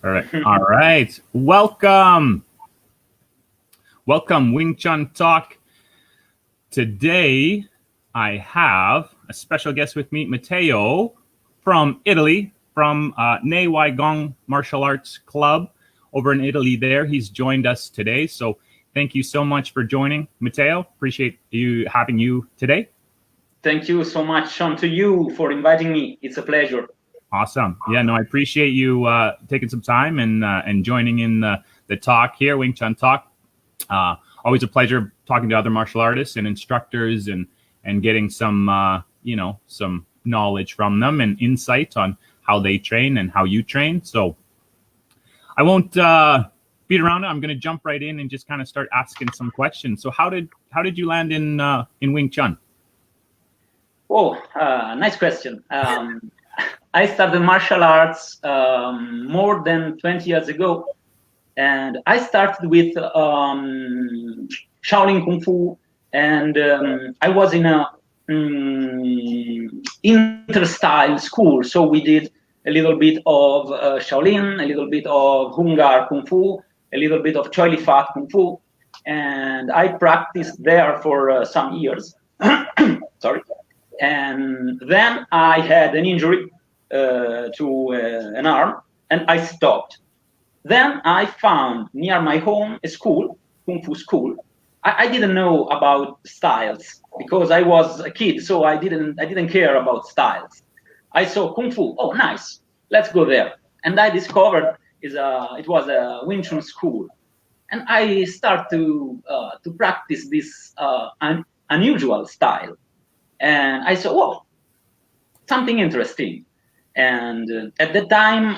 All right. All right. Welcome. Welcome, Wing Chun Talk. Today, I have a special guest with me, Matteo from Italy, from Neiwaigong Martial Arts Club over in Italy there. He's joined us today. So thank you so much for joining, Matteo. Appreciate you having you today. Thank you so much, Shawn, to you for inviting me. It's a pleasure. Awesome. Yeah, no, I appreciate you taking some time and joining in the talk here, Wing Chun Talk. Always a pleasure talking to other martial artists and instructors and getting some some knowledge from them and insight on how they train and how you train. So I won't beat around it. I'm going to jump right in and just kind of start asking some questions. So how did you land in Wing Chun? Oh, nice question. I started martial arts more than 20 years ago, and I started with Shaolin Kung Fu, and I was in a inter-style school, so we did a little bit of Shaolin, a little bit of Hungar Kung Fu, a little bit of Choi Li Fat Kung Fu, and I practiced there for some years. Sorry. And then I had an injury to an arm, and I stopped. Then I found near my home a school, Kung Fu school. I didn't know about styles because I was a kid, so I didn't care about styles. I saw Kung Fu. Oh, nice. Let's go there. And I discovered it was a Wing Chun school, and I start to practice this unusual style. And I saw, whoa, something interesting. And at the time,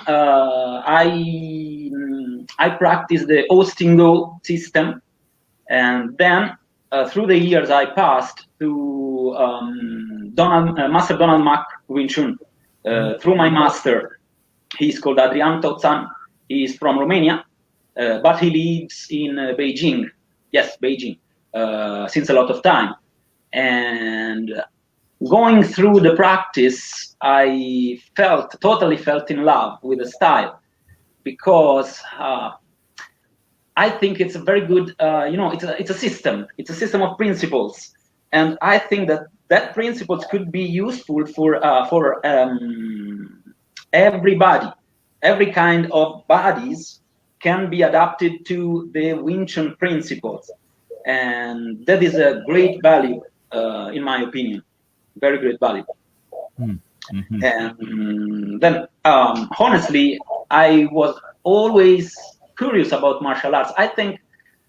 I practiced the Ostingo system. And then through the years, I passed to Master Donald Mack Wing Chun through my master. He's called Adrian Tozan. He's from Romania, but he lives in Beijing. Yes, Beijing, since a lot of time. And going through the practice, I totally felt in love with the style because I think it's a very good, it's a system. It's a system of principles, and I think that principles could be useful for everybody. Every kind of bodies can be adapted to the Wing Chun principles, and that is a great value, in my opinion. Very great value. Mm-hmm. And then, honestly, I was always curious about martial arts. I think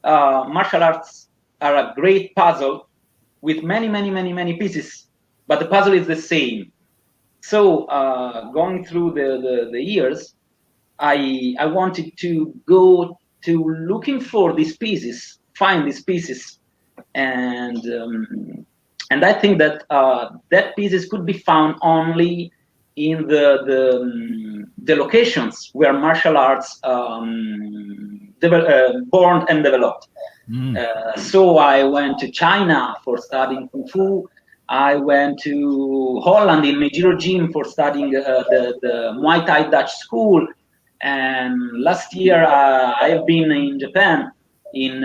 martial arts are a great puzzle with many pieces, but the puzzle is the same. So going through the years, I wanted to go to looking for these pieces, find these pieces, and I think that that pieces could be found only in the locations where martial arts born and developed. So I went to China for studying Kung Fu. I went to Holland in Mejiro Gym for studying the Muay Thai Dutch school. And last year I have been in Japan in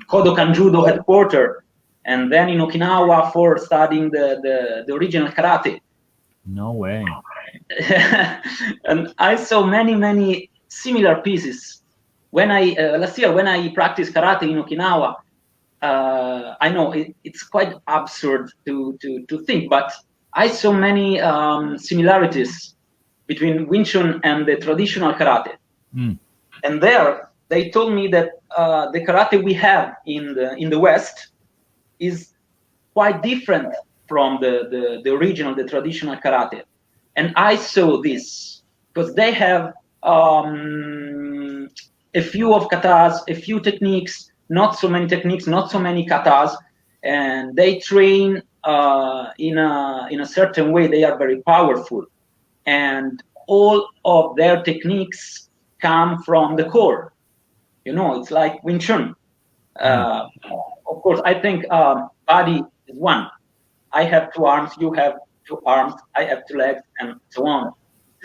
Kodokan Judo headquarters. And then in Okinawa for studying the original karate. No way. And I saw many similar pieces. When last year when I practiced karate in Okinawa, I know it's quite absurd to think, but I saw many similarities between Wing Chun and the traditional karate. And there they told me that the karate we have in the West is quite different from the original, the traditional karate. And I saw this because they have a few of katas, a few techniques, not so many techniques, not so many katas, and they train in a certain way. They are very powerful, and all of their techniques come from the core. It's like Wing Chun. Of course, I think body is one. I have 2 arms, you have 2 arms, I have 2 legs, and so on.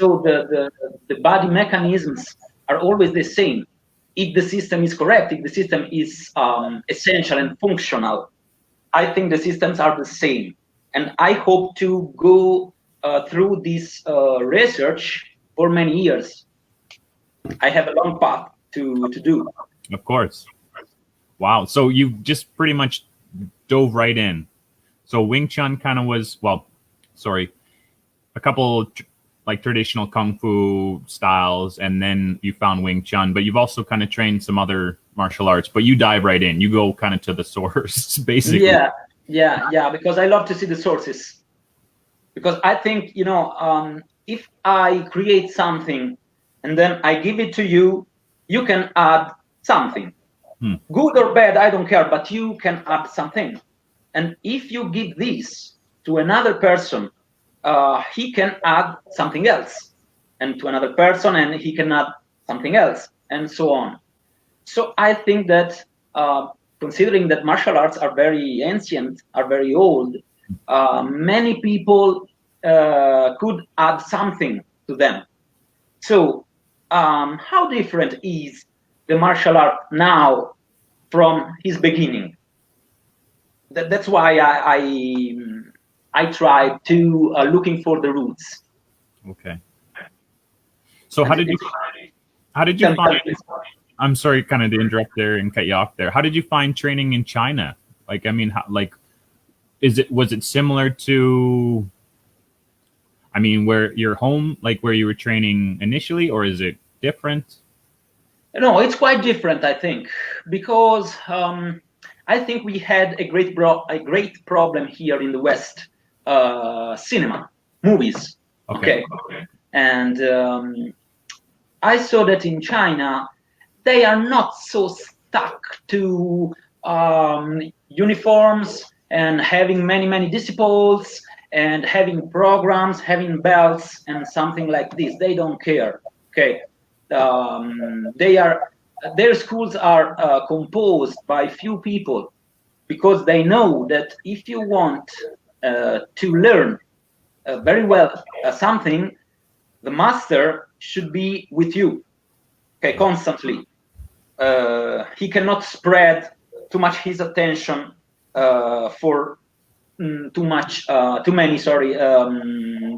So the body mechanisms are always the same. If the system is correct, if the system is essential and functional, I think the systems are the same. And I hope to go through this research for many years. I have a long path to do. Of course. Wow. So you just pretty much dove right in. So Wing Chun kind of was, a couple like traditional Kung Fu styles, and then you found Wing Chun, but you've also kind of trained some other martial arts, but you dive right in. You go kind of to the source, basically. Yeah, because I love to see the sources. Because I think, if I create something and then I give it to you, you can add something. Good or bad, I don't care, but you can add something. And if you give this to another person, he can add something else, and to another person, and he can add something else, and so on. So I think that considering that martial arts are very ancient, are very old, many people could add something to them. So how different is the martial art now from his beginning? That's why I tried to looking for the roots. Okay. So how did you find? I'm sorry, kind of to interrupt there and cut you off there. How did you find training in China? Like, I mean, was it similar to? I mean, where your home, like where you were training initially, or is it different? No, it's quite different, I think, because I think we had a great problem here in the West. Cinema, movies. Okay. And I saw that in China, they are not so stuck to uniforms and having many disciples and having programs, having belts and something like this. They don't care. Okay. Their schools are composed by few people, because they know that if you want to learn very well something, the master should be with you, okay, constantly. He cannot spread too much his attention for too many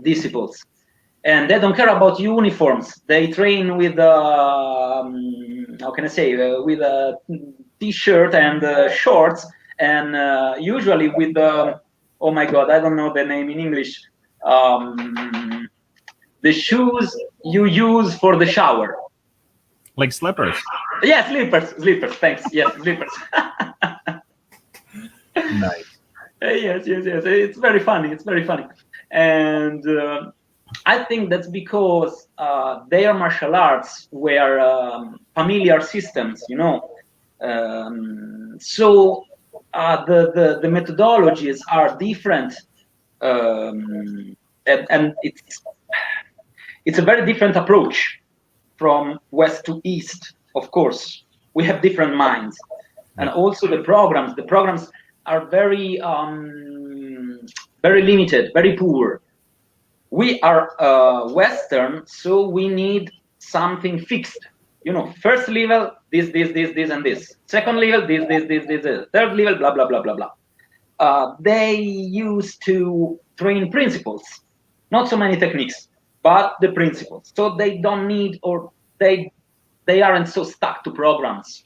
disciples, and they don't care about uniforms. They train with with a t-shirt and shorts, and usually with oh my God, I don't know the name in English. The shoes you use for the shower. Like slippers. Yeah, slippers. Thanks. Yes, slippers. Nice. Yes. It's very funny. And I think that's because their martial arts were familiar systems, so the methodologies are different, and it's a very different approach from west to east. Of course, we have different minds, and also the programs are very limited, very poor. We are Western, so we need something fixed. First level, this, and this. Second level, this. Third level, blah, blah, blah, blah, blah. They used to train principles, not so many techniques, but the principles. So they don't need, or they aren't so stuck to programs.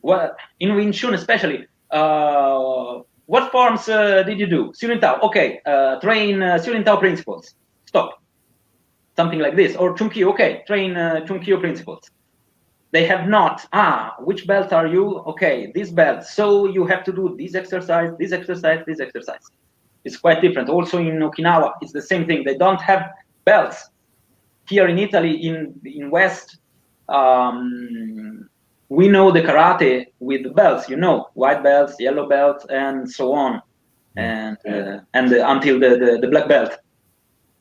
Well, in Wing Chun especially, what forms did you do? Siu Lin Tao. Okay, train Siu Lin Tao principles. Stop. Something like this. Or Chun Kyu. Okay, train Chun Kyu principles. They have not, which belt are you? Okay, this belt. So you have to do this exercise, this exercise, this exercise. It's quite different. Also in Okinawa, it's the same thing. They don't have belts. Here in Italy, in West, we know the karate with the belts, white belts, yellow belts, and so on, and until the black belt.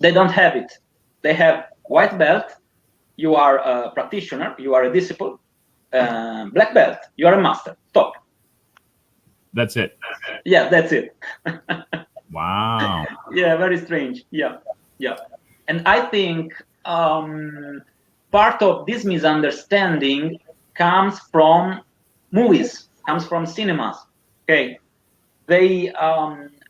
They don't have it. They have white belt. You are a practitioner. You are a disciple. Black belt. You are a master. Stop. That's it. Yeah, that's it. Wow. Yeah, very strange. Yeah. And I think part of this misunderstanding comes from movies, comes from cinemas. Okay, the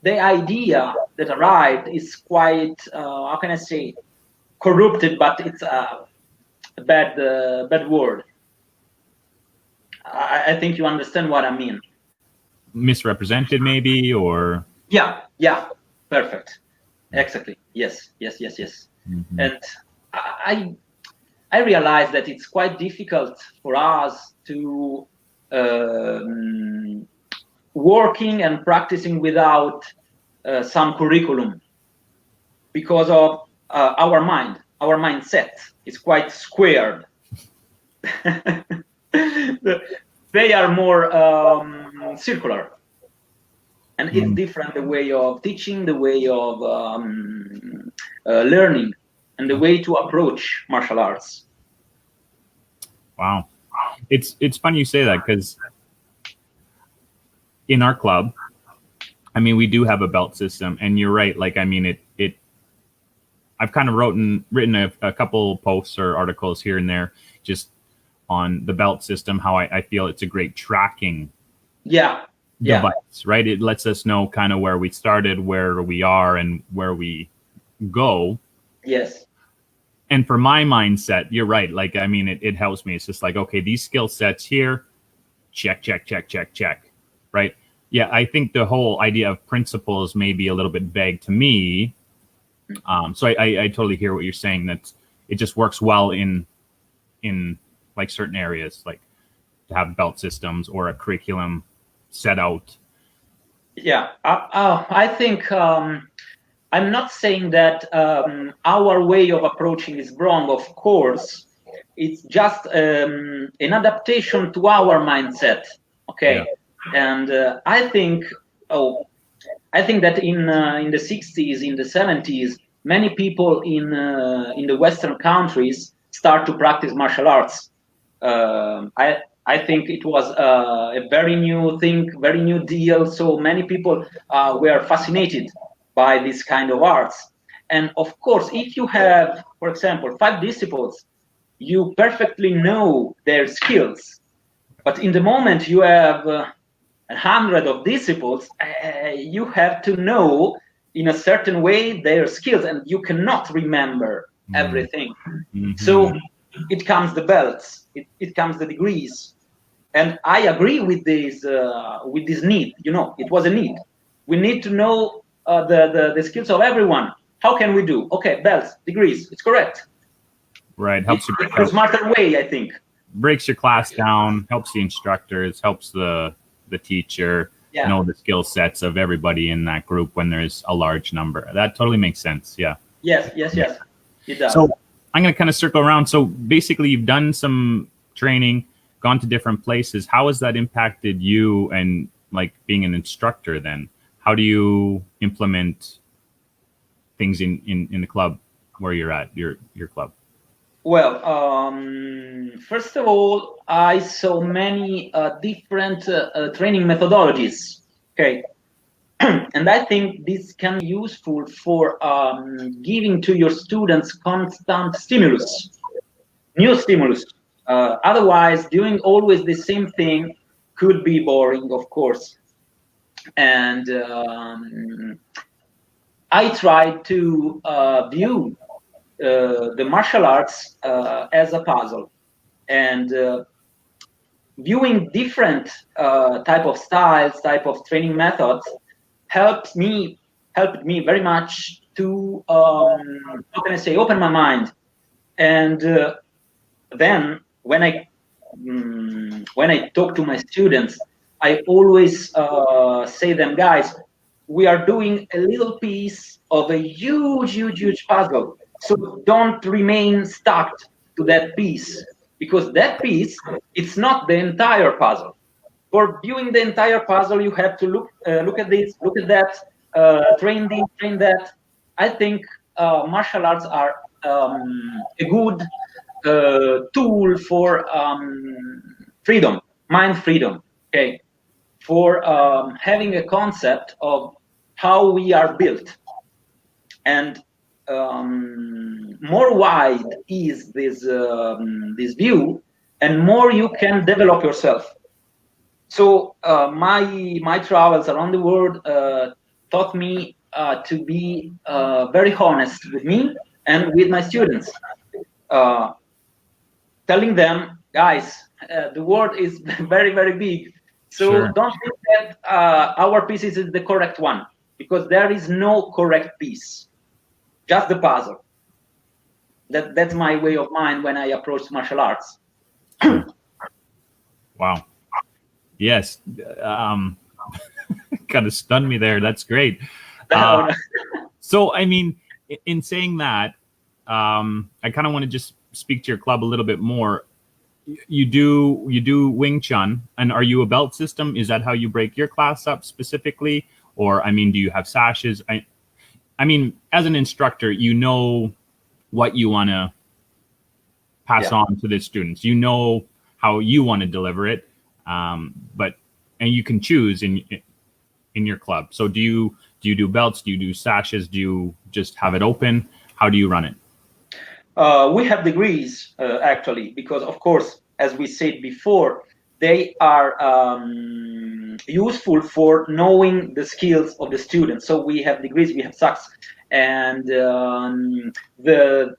idea that arrived is quite how can I say, corrupted, but it's a bad word. I think you understand what I mean. Misrepresented, maybe, or yeah, perfect, exactly, yes. Mm-hmm. And I realize that it's quite difficult for us to working and practicing without some curriculum, because of our mindset is quite squared. They are more circular, and it's different, the way of teaching, the way of learning, and the way to approach martial arts. Wow, it's funny you say that, because in our club, I mean, we do have a belt system, and you're right. Like, I mean, it. I've kind of written a couple posts or articles here and there just on the belt system, how I feel it's a great tracking device, right? It lets us know kind of where we started, where we are, and where we go. Yes. And for my mindset, you're right. Like, I mean, it helps me. It's just like, okay, these skill sets here, check, right? Yeah, I think the whole idea of principles may be a little bit vague to me. So I totally hear what you're saying, that it just works well in like certain areas, like to have belt systems or a curriculum set out. Yeah, I think I'm not saying that our way of approaching is wrong, of course. It's just an adaptation to our mindset, okay? Yeah. And I think that in the 60s, in the 70s, many people in the Western countries start to practice martial arts. I think it was a very new thing, very new deal. So many people were fascinated by this kind of arts. And of course, if you have, for example, 5 disciples, you perfectly know their skills. But in the moment you have 100 of disciples, you have to know in a certain way their skills, and you cannot remember everything. Mm-hmm. So it comes the belts, it comes the degrees. And I agree with this need. You know, it was a need. We need to know the skills of everyone. How can we do? Okay, belts, degrees, it's correct. Right, helps you. It's a smarter way, I think. Breaks your class down, helps the instructors, helps the teacher know the skill sets of everybody in that group when there's a large number. That totally makes sense. Yeah. Yes. It does. So I'm going to kind of circle around. So basically, you've done some training, gone to different places. How has that impacted you and like being an instructor then? How do you implement things in the club where you're at, your club? Well, first of all, I saw many different training methodologies. Okay, and I think this can be useful for giving to your students constant stimulus, new stimulus. Otherwise, doing always the same thing could be boring, of course. And I tried to view the martial arts as a puzzle, and viewing different type of styles, type of training methods helped me very much to how can I say, open my mind. And then when I talk to my students, I always say them, guys, we are doing a little piece of a huge puzzle. So don't remain stuck to that piece, because that piece, it's not the entire puzzle. For viewing the entire puzzle, you have to look at this, look at that, train this, train that. I think martial arts are a good tool for freedom, mind freedom, okay? For having a concept of how we are built. And more wide is this view, and more you can develop yourself. So my travels around the world taught me to be very honest with me and with my students, telling them, guys, the world is very, very big. So Sure. don't think that our piece is the correct one, because there is no correct piece, just the puzzle. That's my way of mind when I approach martial arts. Wow. Yes. Kind of stunned me there. That's great. So, I mean, in saying that, I kind of want to just speak to your club a little bit more. You do Wing Chun, and are you a belt system? Is that how you break your class up specifically? Or, I mean, do you have sashes? I mean, as an instructor, you know what you want to pass on to the students. You know how you want to deliver it, and you can choose in your club. So do you do belts? Do you do sashes? Do you just have it open? How do you run it? We have degrees, actually, because, of course, as we said before, they are useful for knowing the skills of the students. So we have degrees, we have SACs, and the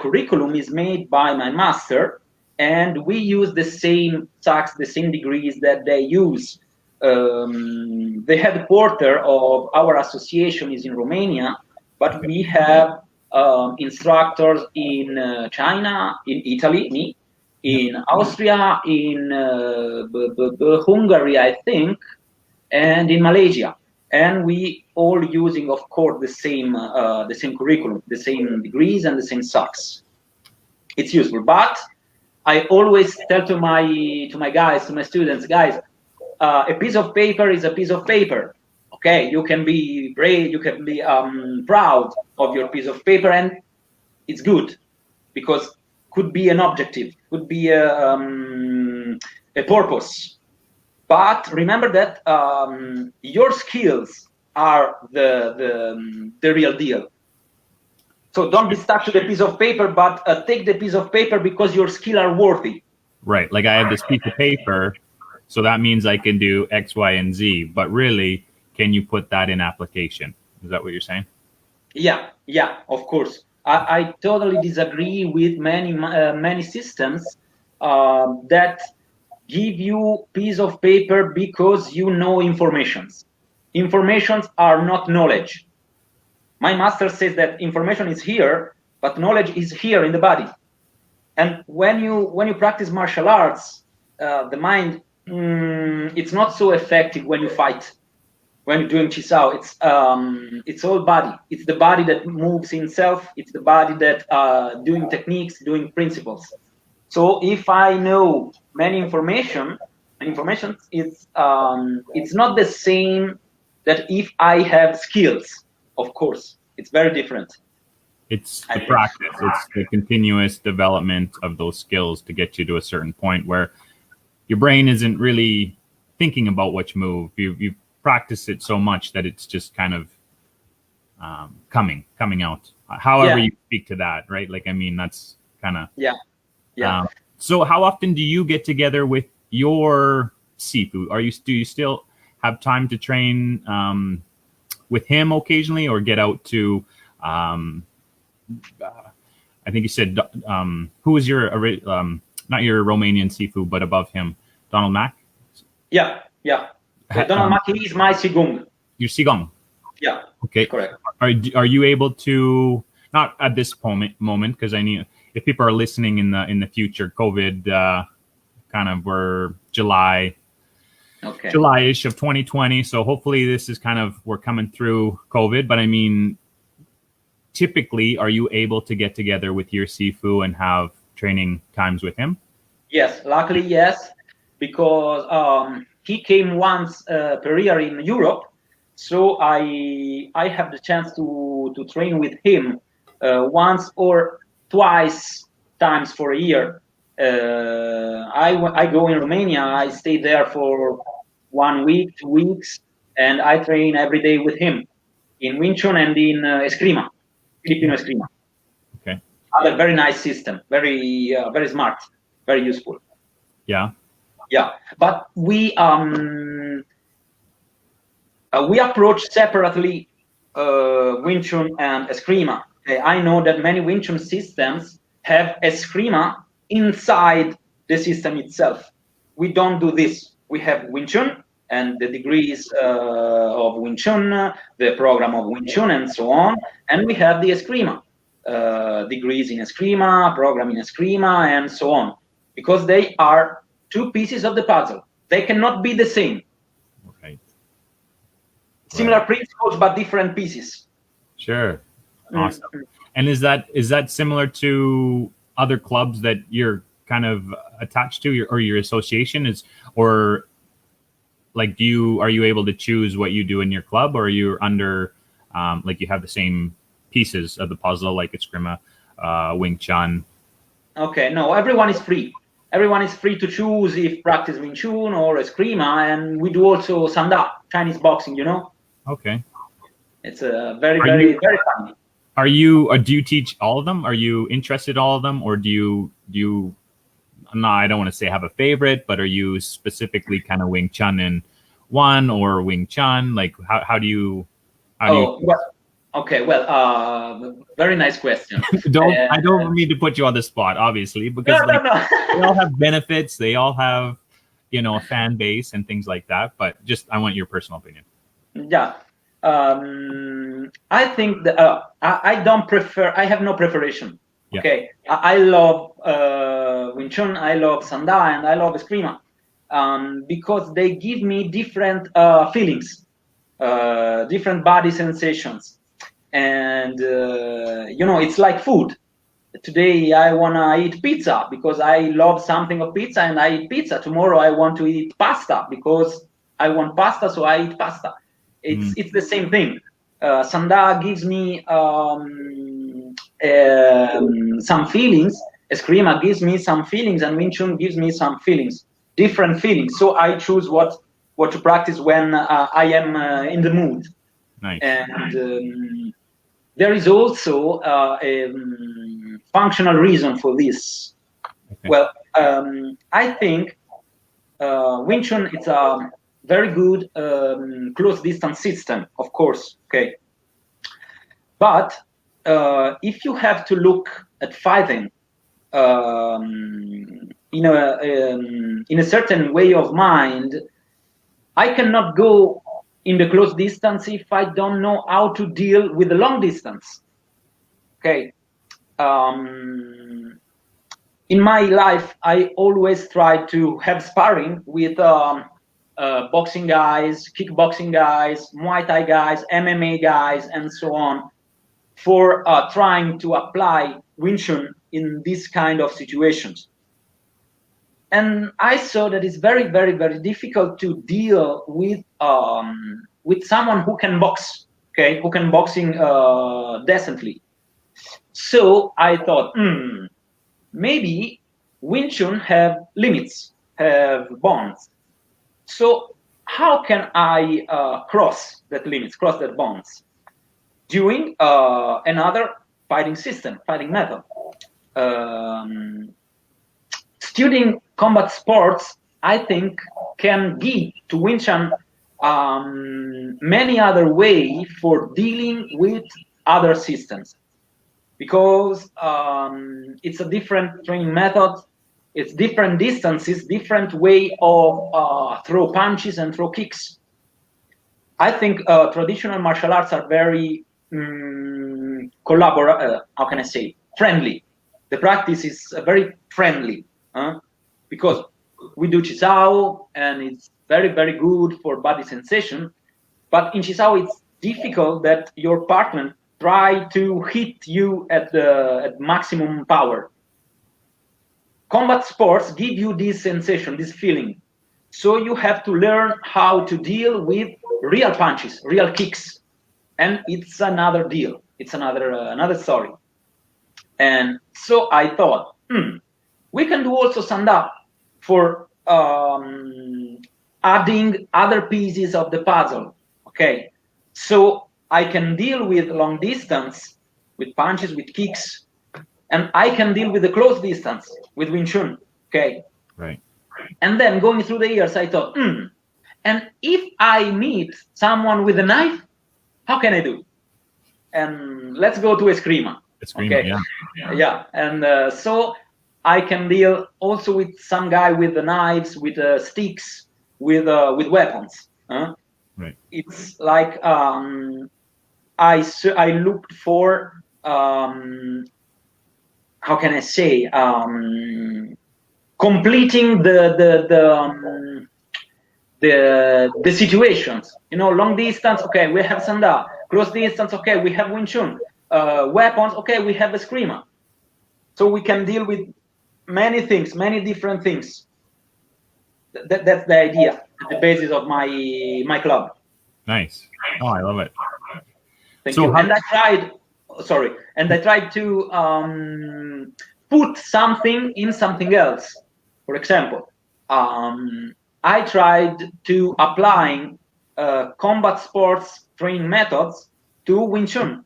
curriculum is made by my master, and we use the same SACs, the same degrees that they use. The headquarters of our association is in Romania, but we have instructors in China, in Italy, me, in Austria, in Hungary, I think, and in Malaysia. And we all using, of course, the same curriculum, the same degrees, and the same SACs. It's useful, but I always tell to my guys, to my students, guys, a piece of paper is a piece of paper. Okay, you can be brave, you can be proud of your piece of paper, and it's good, because could be an objective, could be a purpose. But remember that your skills are the real deal. So don't be stuck to the piece of paper, but take the piece of paper because your skills are worthy. Right. Like I have this piece of paper, so that means I can do X, Y, and Z. But really, can you put that in application? Is that what you're saying? Yeah, of course. I totally disagree with many systems that give you piece of paper because you know informations. Informations are not knowledge. My master says that information is here, but knowledge is here in the body. And when you practice martial arts, the mind, it's not so effective when you fight. When you're doing Chisao, it's all body. It's the body that moves itself. It's the body that doing techniques, doing principles. So if I know many information it's not the same that if I have skills. Of course, it's very different. It's the practice. It's the continuous development of those skills to get you to a certain point where your brain isn't really thinking about which move. You practice it so much that it's just kind of coming out. However you speak to that, right? Like, I mean, that's kind of so how often do you get together with your Sifu? Do you still have time to train with him occasionally, or get out to I think you said who was your not your Romanian Sifu, but above him, Donald Mack? Yeah. Donald Mack is my Sigong. Your Sigong? Yeah. Okay. Correct. Are you able to, not at this moment, because I need, if people are listening in the future, COVID kind of were July-ish of 2020. So hopefully this is kind of, we're coming through COVID. But I mean, typically, are you able to get together with your Sifu and have training times with him? Yes, luckily yes, because he came once per year in Europe, so I have the chance to train with him once or twice times for a year. I go in Romania, I stay there for 1 week, 2 weeks, and I train every day with him in Wing Chun and in Eskrima. Filipino Eskrima. Okay. Other very nice system, very very smart, very useful. Yeah. Yeah, but we approach separately Wing Chun and Eskrima. I know that many Wing Chun systems have Eskrima inside the system itself. We don't do this. We have Wing Chun and the degrees of Wing Chun, the program of Wing Chun, and so on. And we have the Eskrima, degrees in Eskrima, program in Eskrima, and so on, because they are two pieces of the puzzle. They cannot be the same. Right. Similar principles, but different pieces. Sure. Awesome. And is that similar to other clubs that you're kind of attached to, or your association is, or like are you able to choose what you do in your club, or are you under like you have the same pieces of the puzzle like Eskrima, Wing Chun? Okay, no, everyone is free. Everyone is free to choose if practice Wing Chun or Eskrima, and we do also Sanda, Chinese boxing, you know. Okay. It's a very fun. Are you? Do you teach all of them? Are you interested in all of them, or do you? No, I don't want to say have a favorite, but are you specifically kind of Wing Chun in one or Wing Chun? Like how do you? Well, okay. Well, very nice question. I don't mean to put you on the spot, obviously, because no. They all have benefits. They all have, a fan base and things like that. But just I want your personal opinion. Yeah. I think that I don't prefer. I have no preparation. Yeah. Okay, I love Wing Chun, I love Sanda, and I love Eskrima because they give me different feelings, different body sensations, and it's like food. Today I wanna eat pizza because I love something of pizza, and I eat pizza. Tomorrow I want to eat pasta because I want pasta, so I eat pasta. It's the same thing. Sanda gives me some feelings. Eskrima gives me some feelings, and Wing Chun gives me some feelings, different feelings. So I choose what to practice when I am in the mood. Nice. And there is also a functional reason for this. Okay. Well, I think Wing Chun is a very good close distance system, of course. Okay, but if you have to look at fighting in a certain way of mind, I cannot go in the close distance if I don't know how to deal with the long distance. Okay. In my life, I always try to have sparring with boxing guys, kickboxing guys, Muay Thai guys, MMA guys, and so on, for trying to apply Wing Chun in this kind of situations. And I saw that it's very, very, very difficult to deal with someone who can box, okay, who can boxing decently. So I thought, maybe Wing Chun have limits, have bonds. So how can I cross that limits, cross that bonds? Doing another fighting system, fighting method. Studying combat sports, I think, can give to Wing Chun many other ways for dealing with other systems, because it's a different training method, it's different distances, different way of throw punches and throw kicks. I think traditional martial arts are very how can I say, friendly. The practice is very friendly, because we do Chisao, and it's very, very good for body sensation. But in Chisao, it's difficult that your partner try to hit you at maximum power. Combat sports give you this sensation, this feeling. So you have to learn how to deal with real punches, real kicks. And it's another deal. It's another story. And so I thought, we can do also Sanda for adding other pieces of the puzzle. Okay, so I can deal with long distance with punches, with kicks, and I can deal with the close distance with Wing Chun. Okay. Right. And then going through the years, I thought, and if I meet someone with a knife, how can I do? And let's go to Eskrima. Okay. Yeah. And so I can deal also with some guy with the knives, with sticks, with weapons. Right. It's like I looked for how can I say completing the situations. Long distance. Okay, we have Sanda. Close distance. Okay, we have Wing Chun. Weapons. Okay, we have Eskrima. So we can deal with many things, many different things. That's the idea, the basis of my club. Nice. Oh, I love it. Thank you. And I tried to put something in something else. For example, I tried to applying combat sports training methods to Wing Chun,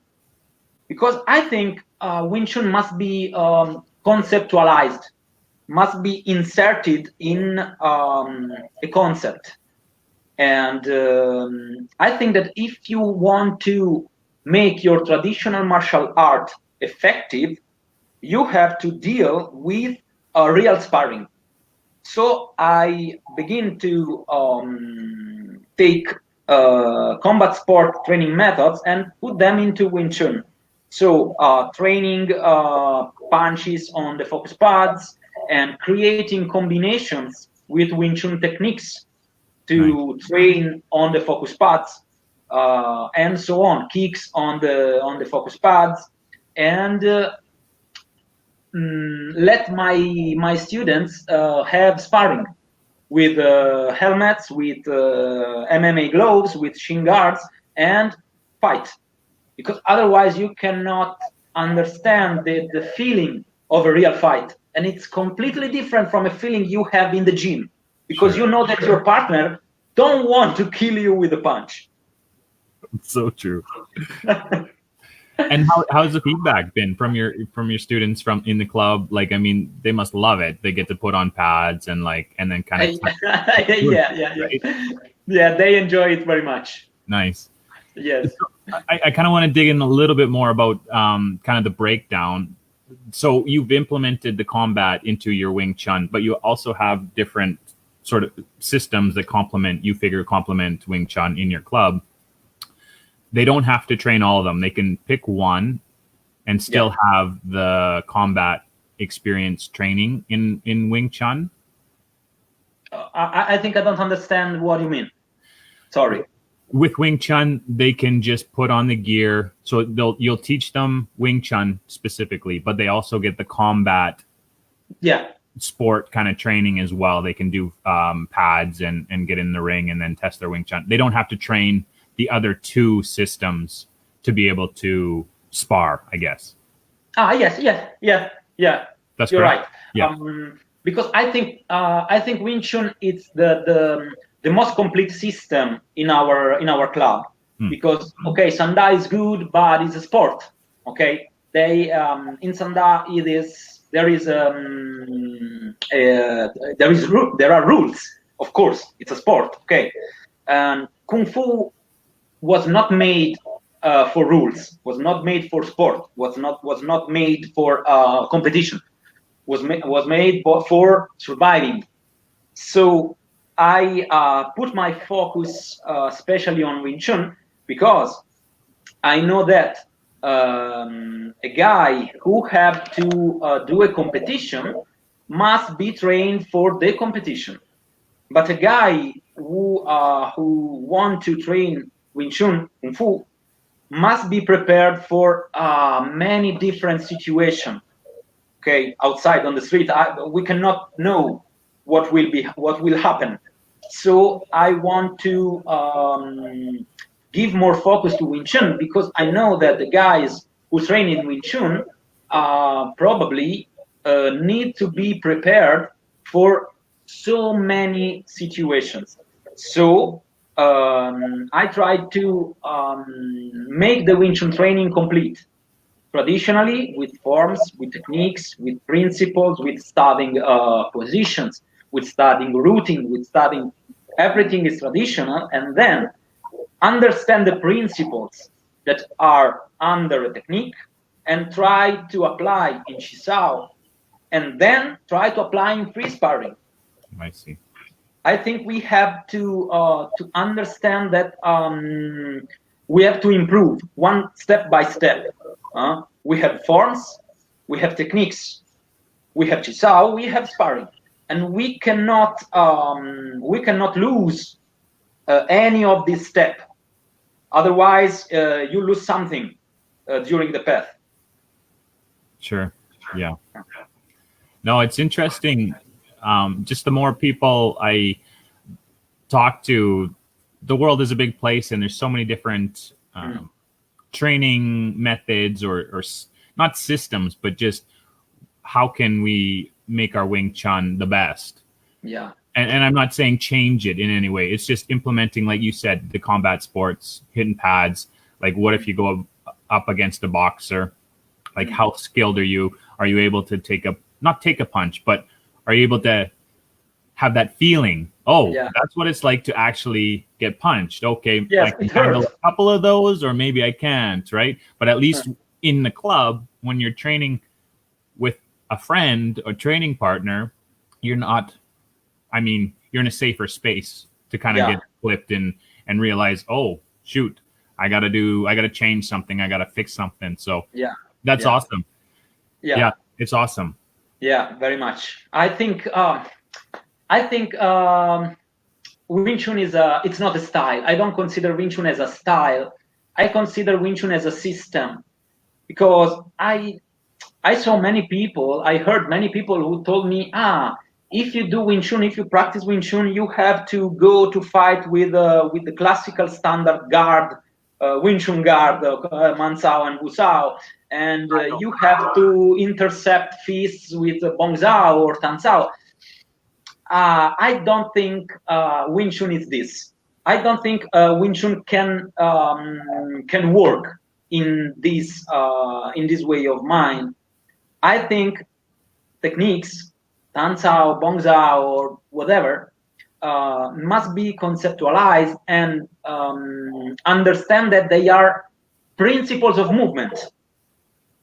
because I think Wing Chun must be conceptualized, must be inserted in a concept. And I think that if you want to make your traditional martial art effective, you have to deal with real sparring. So I begin to take combat sport training methods and put them into Wing Chun. So training punches on the focus pads and creating combinations with Wing Chun techniques to train on the focus pads and so on, kicks on the focus pads, and let my students have sparring with helmets, with MMA gloves, with shin guards, and fight. Because otherwise you cannot understand the feeling of a real fight. And it's completely different from a feeling you have in the gym, because you know that your partner don't want to kill you with a punch. It's so true. And how's the feedback been from your students from in the club? Like, I mean, they must love it. They get to put on pads and then kind of yeah, they enjoy it very much. Nice. Yes. So I kind of want to dig in a little bit more about kind of the breakdown. So you've implemented the combat into your Wing Chun, but you also have different sort of systems that complement Wing Chun in your club. They don't have to train all of them. They can pick one and still have the combat experience training in Wing Chun. I think I don't understand what you mean. Sorry. With Wing Chun, they can just put on the gear. So you'll teach them Wing Chun specifically, but they also get the combat sport kind of training as well. They can do pads and get in the ring and then test their Wing Chun. They don't have to train the other two systems to be able to spar, I guess. Yes. That's You're correct. right. Yeah. Because I think Wing Chun is the most complete system in our club. Because Sanda is good, but it's a sport. Okay, they in Sanda there are rules. Of course, it's a sport. Okay, and Kung Fu was not made for rules. Was not made for sport. Was not made for competition. Was made for surviving. So I put my focus especially on Wing Chun, because I know that a guy who have to do a competition must be trained for the competition. But a guy who want to train Wing Chun, Kung Fu, must be prepared for many different situations. Okay, outside on the street, we cannot know what will happen. So I want to give more focus to Wing Chun, because I know that the guys who train in Wing Chun probably need to be prepared for so many situations. So I tried to make the Wing Chun training complete. traditionally with forms, with techniques, with principles, with studying positions, with studying routing, with studying everything is traditional, and then understand the principles that are under a technique and try to apply in Shisao, and then try to apply in free sparring. I see. I think we have to understand that we have to improve one step by step. We have forms, we have techniques, we have Chisao, we have sparring, and we cannot lose any of this step. Otherwise, you lose something during the path. Sure. Yeah. No, it's interesting. Just the more people I talk to, the world is a big place, and there's so many different training methods or not systems, but just how can we make our Wing Chun the best? Yeah. And I'm not saying change it in any way. It's just implementing, like you said, the combat sports, hidden pads. Like, what if you go up against a boxer? Like, how skilled are you? Are you able to not take a punch, but are you able to have that feeling? Oh, yeah. That's what it's like to actually get punched. Okay, yes, I can handle a couple of those, or maybe I can't, right? But at least in the club, when you're training with a friend or training partner, you're in a safer space to kind of get flipped and realize, oh, shoot, I got to change something. I got to fix something. So that's awesome. Yeah, it's awesome. Yeah, very much. I think Wing Chun it's not a style. I don't consider Wing Chun as a style. I consider Wing Chun as a system, because I saw many people, I heard many people who told me, if you do Wing Chun, if you practice Wing Chun, you have to go to fight with the classical standard guard, Wing Chun guard, Man Sao and Wu Sao, and you have to intercept fists with Bong Sao or Tan Sao. I don't think Wing Chun is this. I don't think Wing Chun can work in this way of mine. I think techniques, Tan Sao, Bong Sao, or whatever, must be conceptualized and understand that they are principles of movement.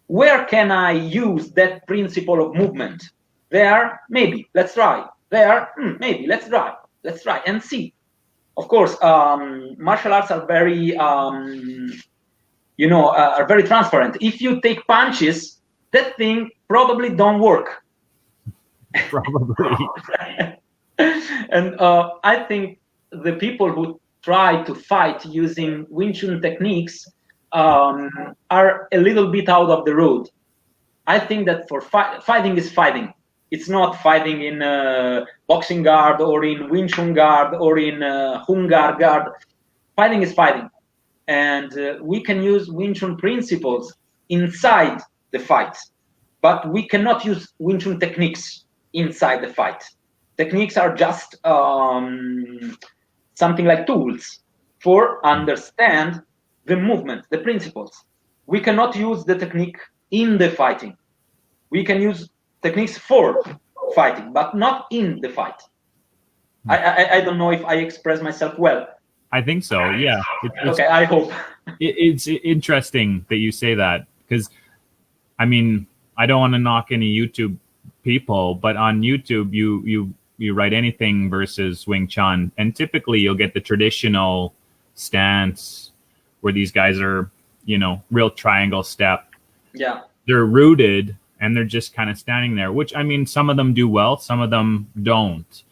Where can I use that principle of movement? There, maybe, let's try. There, maybe, let's try and see. Of course, martial arts are very, are very transparent. If you take punches, that thing probably don't work. Probably. And I think the people who try to fight using Wing Chun techniques are a little bit out of the road. I think that for fighting is fighting. It's not fighting in boxing guard or in Wing Chun guard or in Hungar guard. Fighting is fighting. And we can use Wing Chun principles inside the fight, but we cannot use Wing Chun techniques inside the fight. Techniques are just something like tools for understand the movement, the principles. We cannot use the technique in the fighting. We can use techniques for fighting, but not in the fight. I don't know if I express myself well. I think so, yeah. Okay, I hope. It's interesting that you say that, because, I mean, I don't want to knock any YouTube people, but on YouTube, you write anything versus Wing Chun, and typically you'll get the traditional stance where these guys are, real triangle step. Yeah. They're rooted, and they're just kind of standing there, which, I mean, some of them do well, some of them don't.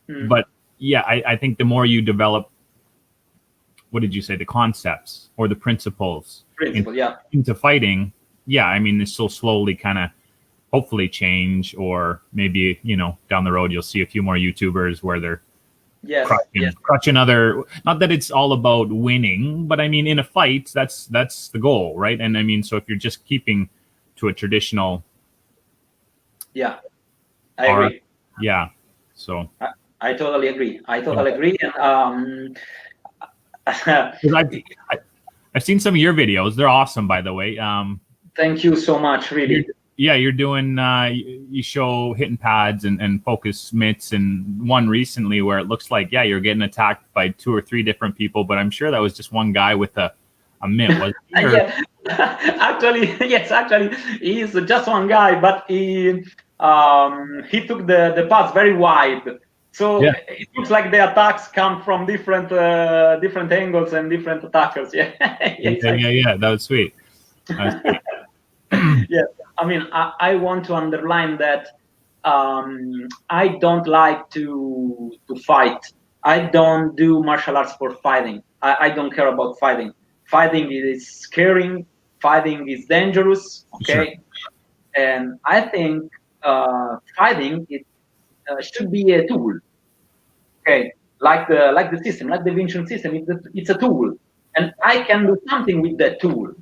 But yeah, I think the more you develop, what did you say, the concepts or the principles into fighting, I mean, this will slowly kind of hopefully change, or maybe, down the road, you'll see a few more YouTubers where they're crushing other, not that it's all about winning, but I mean, in a fight, that's the goal, right? And I mean, so if you're just keeping to a traditional, I agree. Yeah, so I totally agree. And I've seen some of your videos. They're awesome, by the way. Thank you so much, really. You're doing. You show hitting pads and focus mitts, and one recently where it looks like you're getting attacked by 2 or 3 different people. But I'm sure that was just one guy with a mitt. Was he? Yeah, actually, yes, actually, he's just one guy, but he took the pass very wide. So it looks like the attacks come from different angles and different attackers. Yeah, yeah. That was sweet. Yes, I mean, I want to underline that I don't like to fight. I don't do martial arts for fighting. I don't care about fighting. Fighting is scary. Fighting is dangerous. Okay, sure. And I think fighting should be a tool. Okay, like the system, like the Wing Chun system. It's a tool, and I can do something with that tool.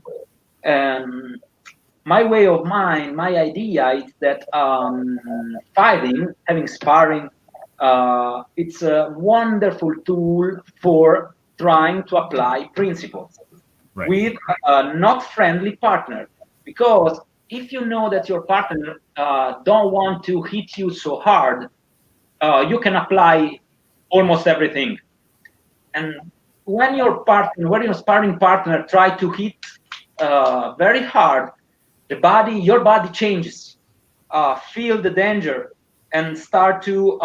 My way of mind, my idea is that fighting, having sparring, it's a wonderful tool for trying to apply principles with a not friendly partner. Because if you know that your partner don't want to hit you so hard, you can apply almost everything. And when your sparring partner try to hit very hard, your body changes, feel the danger, and start to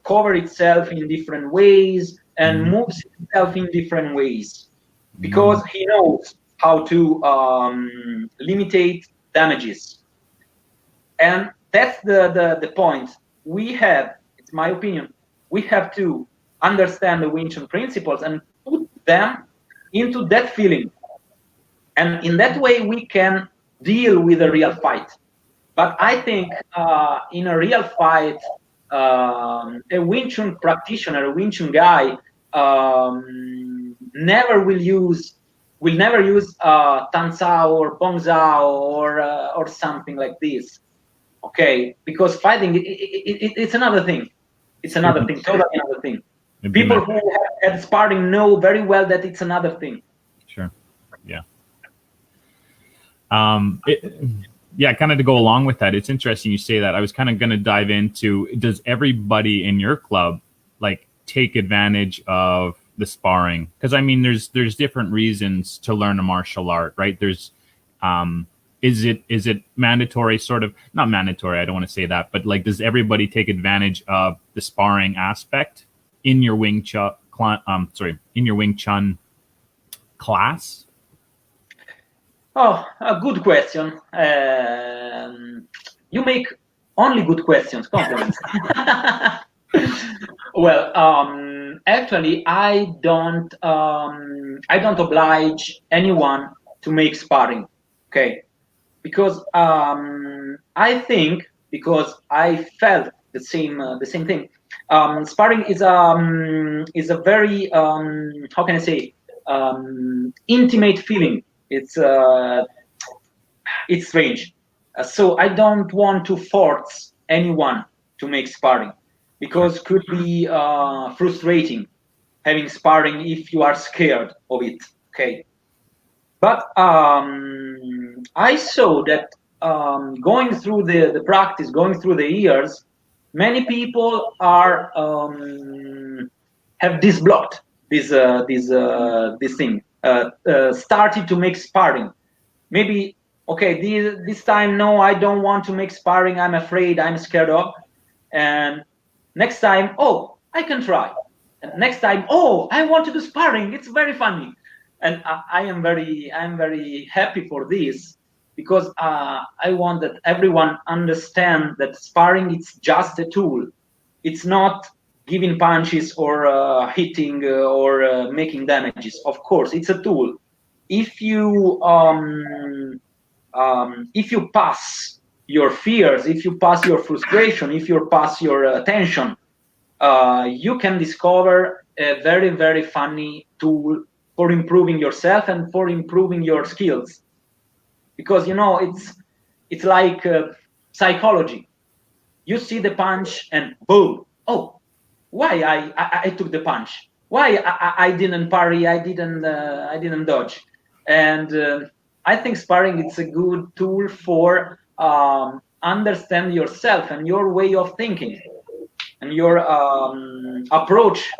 cover itself in different ways and moves itself in different ways, because he knows how to limitate damages. And that's the point. It's my opinion, we have to understand the Wing Chun principles and put them into that feeling. And in that way, we can deal with a real fight. But I think in a real fight, a Wing Chun practitioner, a Wing Chun guy, never will never use Tan Sao or Bong Sao or something like this. Okay, because fighting it's another thing. It's another thing, totally another thing. People who have had sparring know very well that it's another thing. Sure. Yeah. Kind of to go along with that, it's interesting you say that. I was kind of going to dive into, does everybody in your club like take advantage of the sparring? Because I mean, there's different reasons to learn a martial art, right? There's is it mandatory, sort of, not mandatory, I don't want to say that, but like, does everybody take advantage of the sparring aspect in your Wing Chun class? Oh, a good question. You make only good questions, compliments. Well, actually, I don't oblige anyone to make sparring. Okay, because I think, because I felt the same thing. Sparring is a very how can I say, intimate feeling. It's strange. So I don't want to force anyone to make sparring, because could be frustrating having sparring if you are scared of it. Okay, but I saw that going through the practice, going through the years, many people are have disblocked this thing. Started to make sparring. Maybe, okay, this time, no, I don't want to make sparring. I'm afraid, I'm scared of. And next time, oh, I can try. And next time, oh, I want to do sparring. It's very funny. And I'm very happy for this, because I want that everyone understand that sparring, it's just a tool. It's not giving punches or hitting or making damages. Of course, it's a tool. If you pass your fears, if you pass your frustration, if you pass your tension, you can discover a very, very funny tool for improving yourself and for improving your skills. Because it's like psychology. You see the punch and boom, oh, why I took the punch? Why I didn't parry? I didn't dodge, and I think sparring is a good tool for understand yourself and your way of thinking and your approach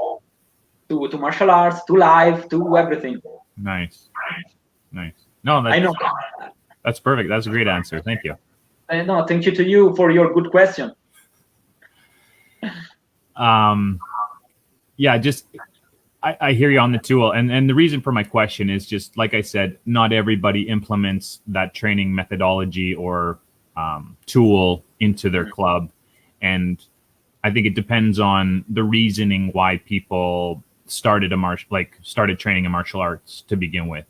to martial arts, to life, to everything. Nice. No, I know. that's perfect. That's a great answer. Thank you. No, thank you to you for your good question. Yeah, just I hear you on the tool, and the reason for my question is just like I said, not everybody implements that training methodology or tool into their club, and I think it depends on the reasoning why people started training in martial arts to begin with.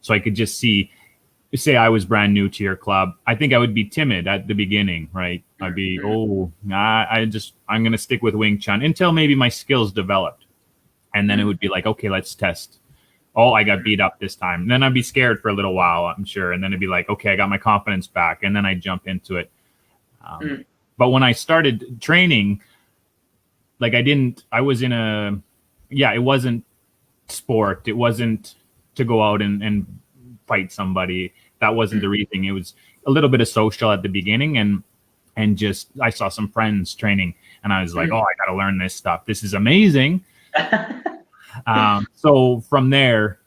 So I could just say I was brand new to your club, I think I would be timid at the beginning, right? I'd be, I'm going to stick with Wing Chun until maybe my skills developed. And then it would be like, okay, let's test. Oh, I got beat up this time. And then I'd be scared for a little while, I'm sure. And then it'd be like, okay, I got my confidence back. And then I'd jump into it. But when I started training, like it wasn't sport. It wasn't to go out and fight somebody. That wasn't the reason. It was a little bit of social at the beginning, and just I saw some friends training, and I was like, oh, I got to learn this stuff. This is amazing. So from there,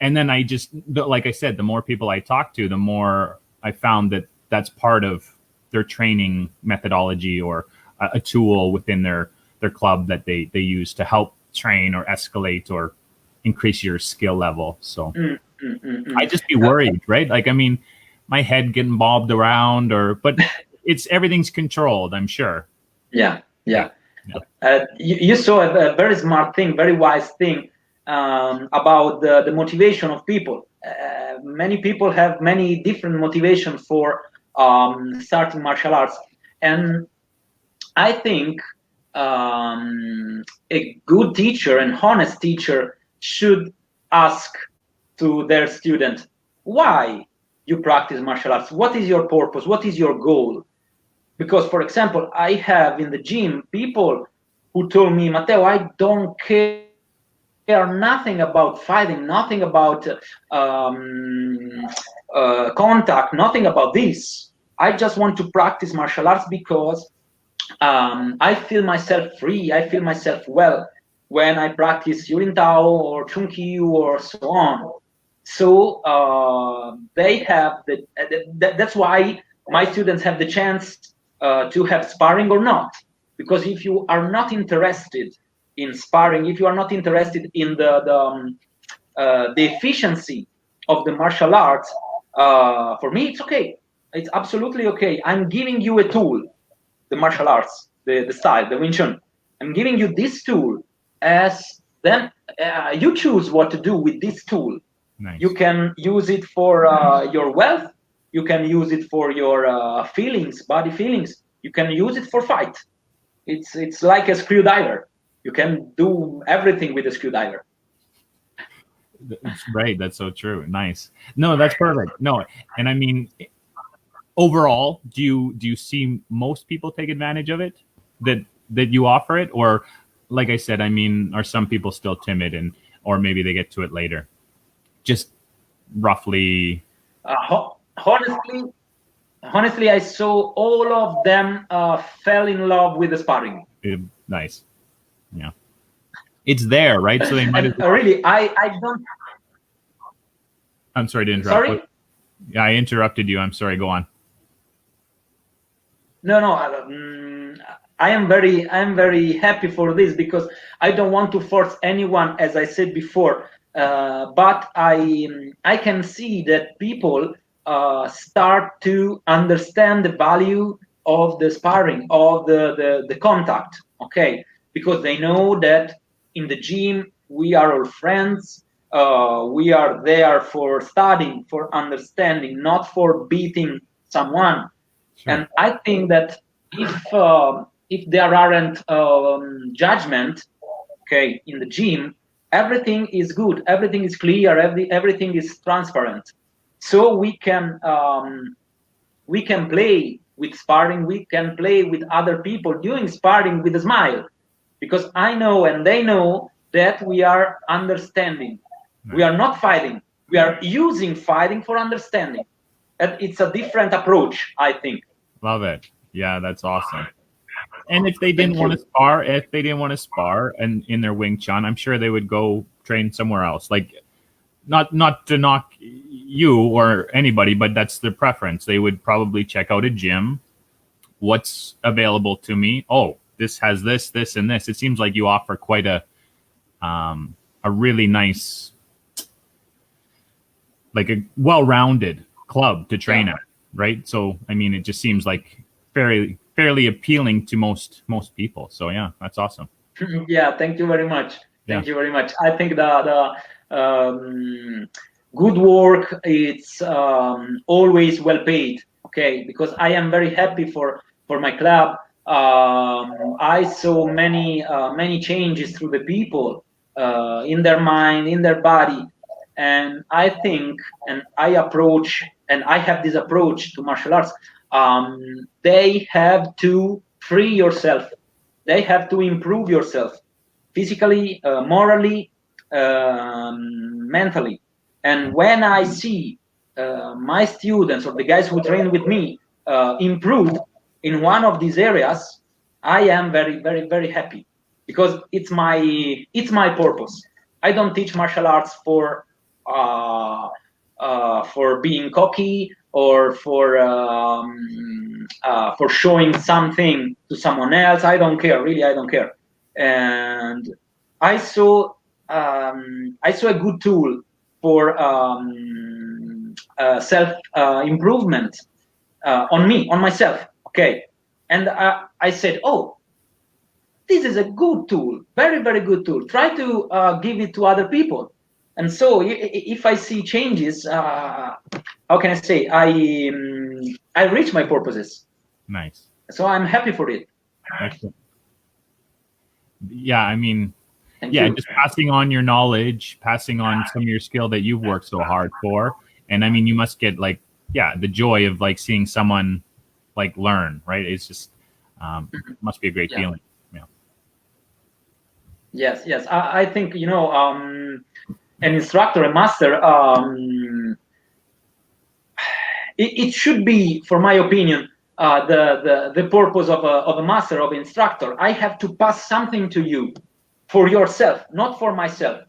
and then I just, like I said, the more people I talked to, the more I found that that's part of their training methodology or a tool within their club that they use to help train or escalate or increase your skill level. So I just be worried, right? Like, I mean, my head getting bobbed around, but everything's controlled, I'm sure. Yeah. You saw a very smart thing, very wise thing about the motivation of people. Many people have many different motivations for starting martial arts, and I think a good teacher, an honest teacher, should ask to their student, why you practice martial arts? What is your purpose? What is your goal? Because, for example, I have in the gym people who told me, Matteo, I don't care nothing about fighting, nothing about contact, nothing about this. I just want to practice martial arts because I feel myself free, I feel myself well when I practice Yurin Tao or Chun Kyu or so on. So they have that's why my students have the chance to have sparring or not. Because if you are not interested in sparring, if you are not interested in the efficiency of the martial arts, for me it's okay. It's absolutely okay. I'm giving you a tool, the martial arts, the style, the Wing Chun. I'm giving you this tool, as then you choose what to do with this tool. Nice. You can use it for your wealth. You can use it for your feelings, body feelings. You can use it for fight. It's like a screwdriver. You can do everything with a screwdriver. Right. That's so true. Nice. No, that's perfect. No, and I mean, overall, do you see most people take advantage of it? That you offer it, or like I said, I mean, are some people still timid or maybe they get to it later? Just roughly. Honestly, I saw all of them fell in love with the sparring. Nice. Yeah. It's there, right? So they might as well. Really, I don't. I'm sorry to interrupt. Sorry? Yeah, I interrupted you. I'm sorry. Go on. No. I am very happy for this because I don't want to force anyone, as I said before. But I can see that people start to understand the value of the sparring, of the contact. Okay, because they know that in the gym we are all friends. We are there for studying, for understanding, not for beating someone. Sure. And I think that if there aren't judgment, okay, in the gym, everything is good, everything is clear, everything is transparent. So we can play with sparring, we can play with other people doing sparring with a smile, because I know and they know that we are understanding. Right. We are not fighting. We are using fighting for understanding. And it's a different approach, I think. Love it. Yeah, that's awesome. And if they Thank didn't want you. to spar, and in their Wing Chun, I'm sure they would go train somewhere else. Like, not to knock you or anybody, but that's their preference. They would probably check out a gym. What's available to me? Oh, this has this, this, and this. It seems like you offer quite a really nice, like a well-rounded club to train at, right? So, I mean, it just seems like fairly appealing to most people. So, yeah, that's awesome. Yeah, thank you very much. Thank you very much. I think the good work, it's always well paid. Okay, because I am very happy for my club. I saw many changes through the people, in their mind, in their body, and I think, and I have this approach to martial arts. They have to free yourself. They have to improve yourself physically, morally, mentally. And when I see my students or the guys who train with me improve in one of these areas, I am very, very, very happy, because it's my purpose. I don't teach martial arts for being cocky or for showing something to someone else. I don't care, really. I don't care. And I saw a good tool for self improvement on myself. Okay, and I said, oh, this is a good tool, very, very good tool. Try to give it to other people. And so if I see changes, how can I say, I reach my purposes. Nice. So I'm happy for it. Excellent. Yeah, I mean, Thank you. just passing on your knowledge, passing on some of your skill that you've worked so hard for. And I mean, you must get like, the joy of like seeing someone like learn, right? It's just, must be a great feeling. Yeah. Yes. I think, an instructor, a master, it should be, for my opinion, the purpose of a master, of an instructor. I have to pass something to you for yourself, not for myself,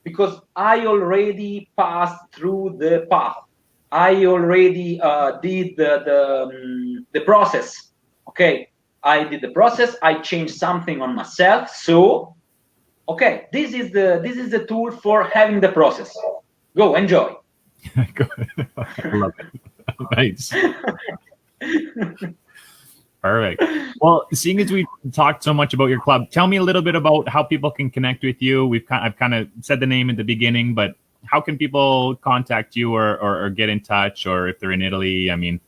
because I already passed through the path. I already did the process. Okay, I did the process. I changed something on myself. So, okay, this is the tool for having the process. Go, enjoy. I love it. Nice. Perfect. Well, seeing as we talked so much about your club, tell me a little bit about how people can connect with you. I've kind of said the name at the beginning, but how can people contact you or get in touch, or if they're in Italy? I mean,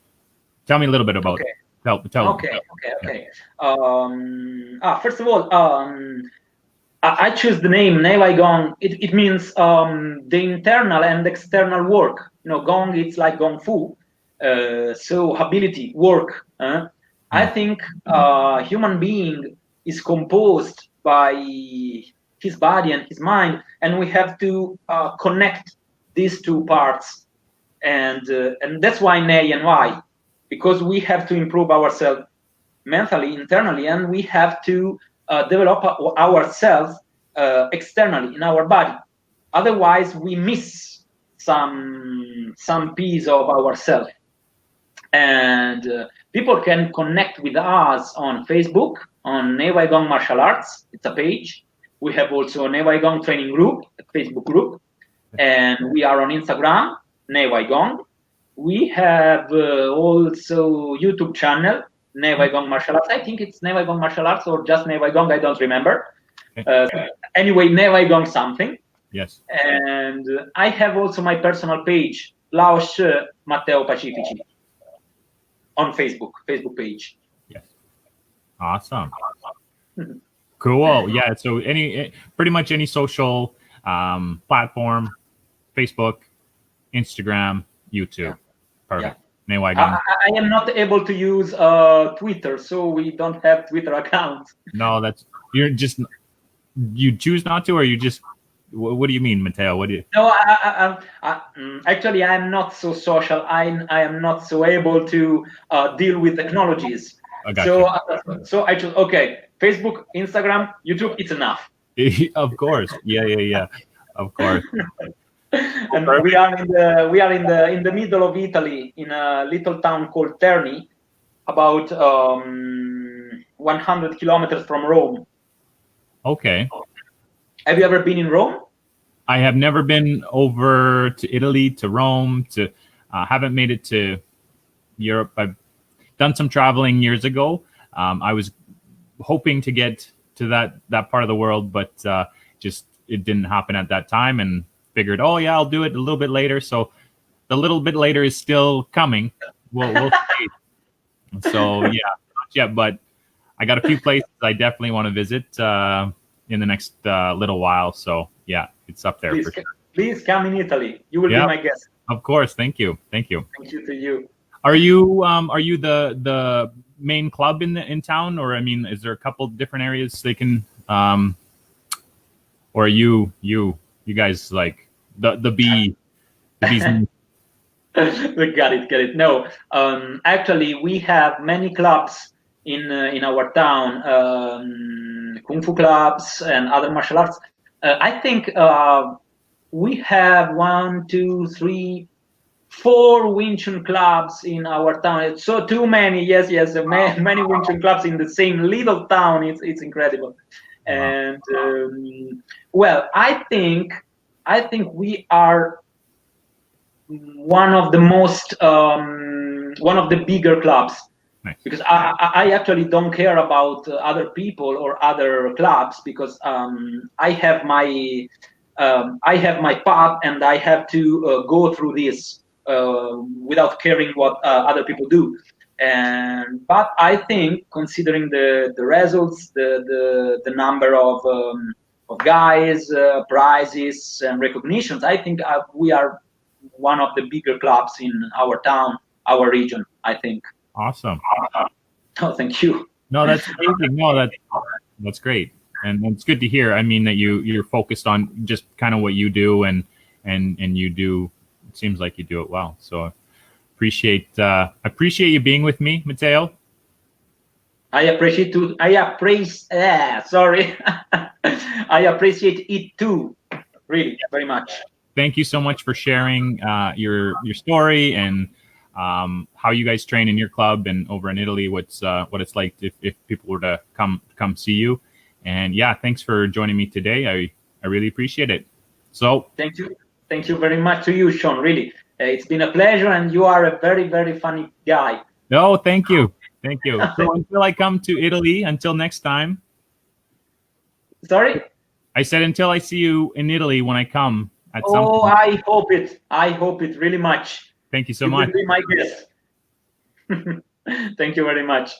tell me a little bit about it. Okay. First of all, I choose the name Neiwaigong. It means the internal and external work. Gong, it's like Gong Fu. So ability, work. I think human being is composed by his body and his mind, and we have to connect these two parts. And that's why Nei and why, because we have to improve ourselves mentally, internally, and we have to develop ourselves externally in our body. Otherwise, we miss some piece of ourselves. And people can connect with us on Facebook, on Neiwaigong Martial Arts. It's a page. We have also a Neiwaigong training group, a Facebook group, and we are on Instagram, Neiwaigong. We have also YouTube channel, Neiwaigong Martial Arts. I think it's Neiwaigong Martial Arts or just Neiwaigong. I don't remember. Anyway, Neiwaigong something. Yes. And I have also my personal page, Laoshi, Matteo, Pacifici, on Facebook page. Yes. Awesome. Cool. Yeah. So pretty much any social platform, Facebook, Instagram, YouTube. Perfect. I am not able to use Twitter, so we don't have Twitter account. No, you choose not to, or you just What do you mean, Matteo? What do you? No, actually, I'm not so social. I am not so able to deal with technologies. I got So, you. so I chose, okay, Facebook, Instagram, YouTube. It's enough. Of course. Yeah. Of course. And we are in the middle of Italy, in a little town called Terni, about 100 kilometers from Rome. Okay. Have you ever been in Rome? I have never been over to Italy, to Rome, to haven't made it to Europe. I've done some traveling years ago. I was hoping to get to that part of the world, but just it didn't happen at that time, and figured, oh yeah, I'll do it a little bit later. So the little bit later is still coming. We'll see. So yeah, not yet, but I got a few places I definitely want to visit in the next little while. So yeah, it's up there. Please, for sure. Please come in Italy. You will be my guest. Of course. Thank you. Thank you to you. Are you the main club in town, or I mean, is there a couple different areas they can or are you guys like the bees? Got it. No, actually, we have many clubs in our town, kung fu clubs and other martial arts. I think we have 1, 2, 3, 4 Wing Chun clubs in our town. It's so too many. Yes, many Wing Chun clubs in the same little town. It's incredible. Wow. And well, I think we are one of the most one of the bigger clubs. Nice. Because I actually don't care about other people or other clubs, because I have my path, and I have to go through this without caring what other people do. But I think, considering the results, the number of guys, prizes, and recognitions, I think we are one of the bigger clubs in our town, our region, I think. Awesome. Oh, thank you. No, that's amazing. No, that's great, and it's good to hear. I mean, that you're focused on just kind of what you do, and you do. It seems like you do it well. So appreciate you being with me, Matteo. I appreciate too. Sorry. I appreciate it too. Really, very much. Thank you so much for sharing your story and how you guys train in your club and over in Italy. What it's like if people were to come see you. And yeah, thanks for joining me today. I really appreciate it. So thank you very much to you, Shawn. Really, it's been a pleasure, and you are a very, very funny guy. No, thank you. So until I come to Italy, until next time. Sorry? I said until I see you in Italy when I come at some point. I hope it really much. Thank you so much. You will be my guest. Thank you very much.